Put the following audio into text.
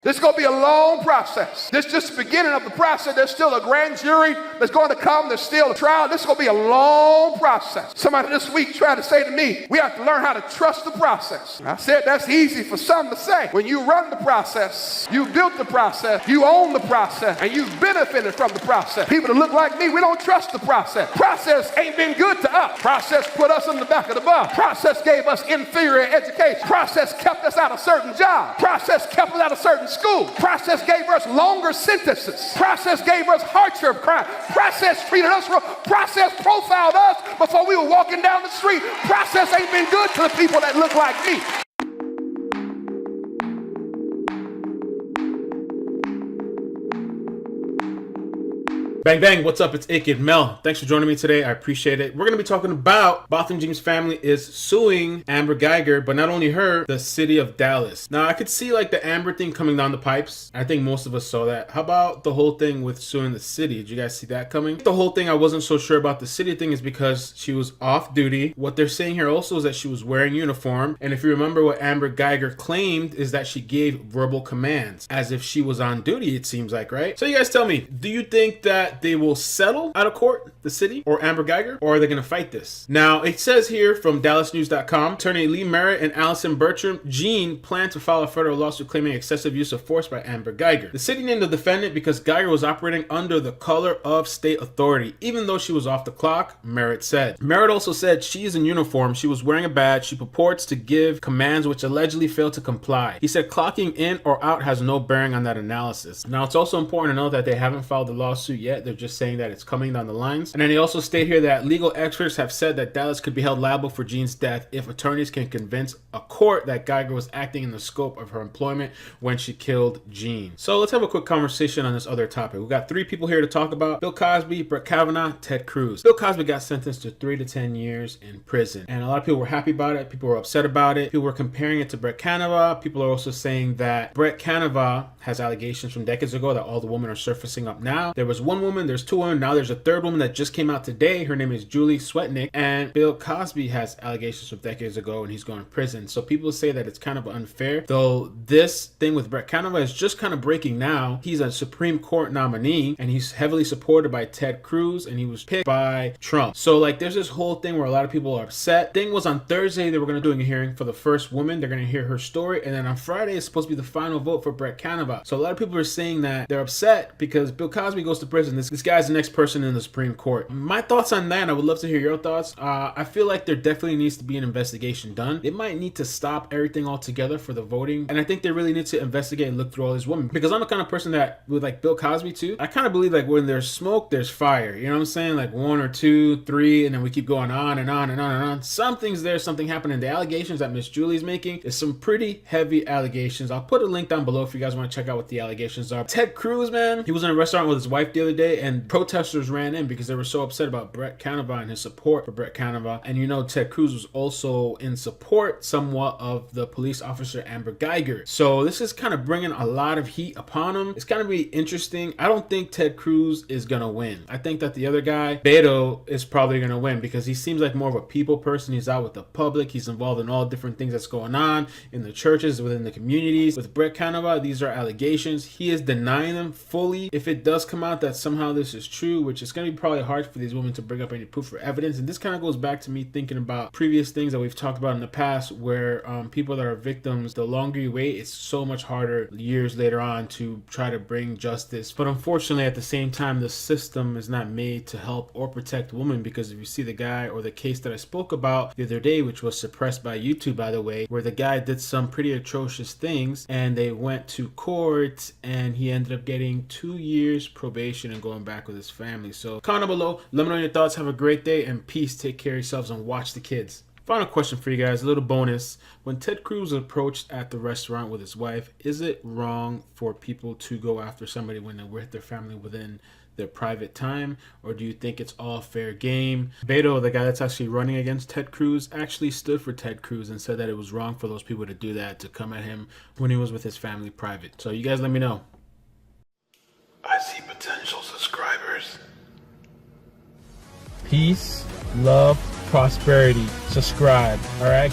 This is going to be a long process. This is just the beginning of the process. There's still a grand jury that's going to come. There's still a trial. This is going to be a long process. Somebody this week tried to say to me, we have to learn how to trust the process. I said that's easy for some to say. When you run the process, you built the process, you own the process, and you've benefited from the process. People that look like me, we don't trust the process. Process ain't been good to us. Process put us in the back of the bus. Process gave us inferior education. Process kept us out of certain jobs. Process kept us out of certain school. Process gave us longer sentences. Process gave us hardship crime. Process treated us wrong. Process profiled us before we were walking down the street. Process ain't been good to the people that look like me. Bang, bang, what's up? It's ickedmel. Thanks for joining me today. I appreciate it. We're going to be talking about Botham Jean's family is suing Amber Guyger, but not only her, the city of Dallas. Now, I could see like the Amber thing coming down the pipes. I think most of us saw that. How about the whole thing with suing the city? Did you guys see that coming? The whole thing I wasn't so sure about the city thing is because she was off duty. What they're saying here also is that she was wearing uniform. And if you remember what Amber Guyger claimed is that she gave verbal commands as if she was on duty, it seems like, right? So you guys tell me, do you think that they will settle out of court, the city, or Amber Guyger, or are they going to fight this? Now, it says here from DallasNews.com, attorney Lee Merritt and Allison Bertram Jean plan to file a federal lawsuit claiming excessive use of force by Amber Guyger. The city named the defendant because Guyger was operating under the color of state authority, even though she was off the clock, Merritt said. Merritt also said she is in uniform, she was wearing a badge, she purports to give commands which allegedly failed to comply. He said clocking in or out has no bearing on that analysis. Now, it's also important to know that they haven't filed the lawsuit yet. They're just saying that it's coming down the lines. And then they also state here that legal experts have said that Dallas could be held liable for Jean's death if attorneys can convince a court that Guyger was acting in the scope of her employment when she killed Jean. So let's have a quick conversation on this other topic. We've got three people here to talk about: Bill Cosby, Brett Kavanaugh, Ted Cruz. Bill Cosby got sentenced to 3 to 10 years in prison. And a lot of people were happy about it. People were upset about it. People were comparing it to Brett Kavanaugh. People are also saying that Brett Kavanaugh has allegations from decades ago that all the women are surfacing up now. There was one woman, there's two women, now there's a third woman that just came out today. Her name is Julie Swetnick, and Bill Cosby has allegations from decades ago and he's going to prison. So people say that it's kind of unfair, though this thing with Brett Kavanaugh is just kind of breaking now. He's a Supreme Court nominee and he's heavily supported by Ted Cruz and he was picked by Trump. So like there's this whole thing where a lot of people are upset. Thing was on Thursday they were going to do a hearing for the first woman. They're going to hear her story, and then on Friday it's supposed to be the final vote for Brett Kavanaugh. So a lot of people are saying that they're upset because Bill Cosby goes to prison. This guy's the next person in the Supreme Court. My thoughts on that, I would love to hear your thoughts. I feel like there definitely needs to be an investigation done. They might need to stop everything altogether for the voting, and I think they really need to investigate and look through all these women, because I'm the kind of person that, with like Bill Cosby too, I kind of believe like when there's smoke there's fire, you know what I'm saying? Like 1 or 2, 3, and then we keep going on and on and on and on. Something's there, something happening. The allegations that Miss Julie's making is some pretty heavy allegations. I'll put a link down below if you guys want to check out what the allegations are. Ted Cruz, man, he was in a restaurant with his wife the other day and protesters ran in because they were so upset about Brett Kavanaugh and his support for Brett Kavanaugh. And you know, Ted Cruz was also in support somewhat of the police officer Amber Guyger. So this is kind of bringing a lot of heat upon him. It's kind of be interesting. I don't think Ted Cruz is gonna win. I think that the other guy, Beto, is probably gonna win because he seems like more of a people person. He's out with the public. He's involved in all different things that's going on in the churches, within the communities. With Brett Kavanaugh, these are allegations. He is denying them fully. If it does come out that somehow this is true, which is going to be probably hard for these women to bring up any proof or evidence. And this kind of goes back to me thinking about previous things that we've talked about in the past where people that are victims, the longer you wait, it's so much harder years later on to try to bring justice. But unfortunately, at the same time, the system is not made to help or protect women, because if you see the guy or the case that I spoke about the other day, which was suppressed by YouTube, by the way, where the guy did some pretty atrocious things and they went to court and he ended up getting 2 years probation and going back with his family. So comment below, let me know your thoughts. Have a great day and peace. Take care of yourselves and watch the kids. Final question for you guys, a little bonus. When Ted Cruz was approached at the restaurant with his wife, is it wrong for people to go after somebody when they're with their family within their private time, or do you think it's all fair game? Beto, the guy that's actually running against Ted Cruz, actually stood for Ted Cruz and said that it was wrong for those people to do that, to come at him when he was with his family private. So you guys let me know. I see potential subscribers. Peace, love, prosperity. Subscribe, all right?